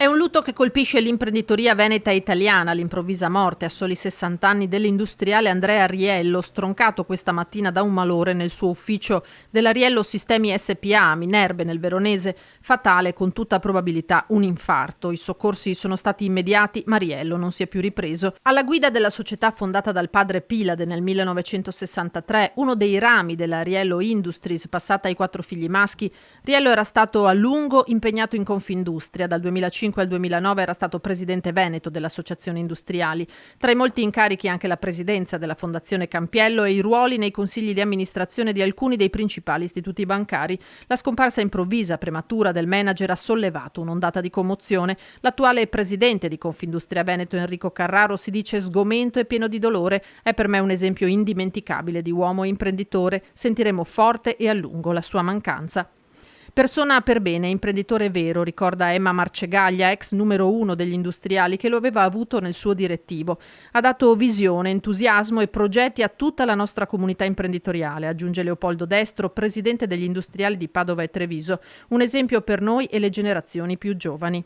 È un lutto che colpisce l'imprenditoria veneta italiana, l'improvvisa morte a soli 60 anni dell'industriale Andrea Riello, stroncato questa mattina da un malore nel suo ufficio della Riello Sistemi SPA a Minerve nel Veronese, fatale con tutta probabilità un infarto. I soccorsi sono stati immediati, ma Riello non si è più ripreso. Alla guida della società fondata dal padre Pilade nel 1963, uno dei rami della Riello Industries passata ai 4 figli maschi, Riello era stato a lungo impegnato in Confindustria. Dal 2005 al 2009 era stato presidente veneto dell'Associazione Industriali. Tra i molti incarichi anche la presidenza della Fondazione Campiello e i ruoli nei consigli di amministrazione di alcuni dei principali istituti bancari. La scomparsa improvvisa, prematura del manager ha sollevato un'ondata di commozione. L'attuale presidente di Confindustria Veneto, Enrico Carraro, si dice sgomento e pieno di dolore. È per me un esempio indimenticabile di uomo imprenditore. Sentiremo forte e a lungo la sua mancanza. Persona per bene, imprenditore vero, ricorda Emma Marcegaglia, ex numero 1 degli industriali, che lo aveva avuto nel suo direttivo. Ha dato visione, entusiasmo e progetti a tutta la nostra comunità imprenditoriale, aggiunge Leopoldo Destro, presidente degli industriali di Padova e Treviso. Un esempio per noi e le generazioni più giovani.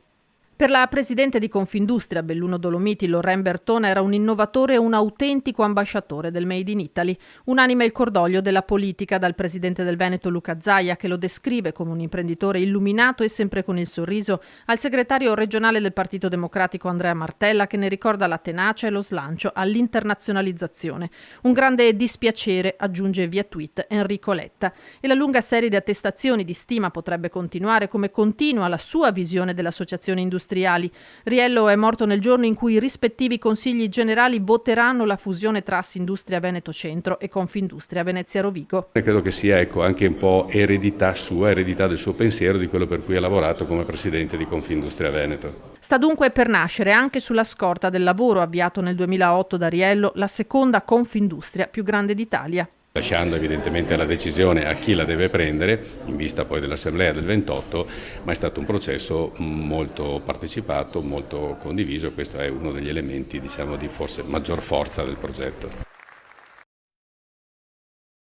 Per la presidente di Confindustria, Belluno Dolomiti, Lorraine Bertone, era un innovatore e un autentico ambasciatore del Made in Italy. Unanime il cordoglio della politica, dal presidente del Veneto Luca Zaia, che lo descrive come un imprenditore illuminato e sempre con il sorriso, al segretario regionale del Partito Democratico Andrea Martella, che ne ricorda la tenacia e lo slancio all'internazionalizzazione. Un grande dispiacere, aggiunge via tweet Enrico Letta. E la lunga serie di attestazioni di stima potrebbe continuare, come continua la sua visione dell'associazione industriali. Riello è morto nel giorno in cui i rispettivi consigli generali voteranno la fusione tra Assindustria Veneto Centro e Confindustria Venezia Rovigo. Credo che sia anche un po' eredità sua, eredità del suo pensiero, di quello per cui ha lavorato come presidente di Confindustria Veneto. Sta dunque per nascere, anche sulla scorta del lavoro avviato nel 2008 da Riello, la seconda Confindustria più grande d'Italia. Lasciando evidentemente la decisione a chi la deve prendere, in vista poi dell'assemblea del 28, ma è stato un processo molto partecipato, molto condiviso, e questo è uno degli elementi, di forse maggior forza del progetto.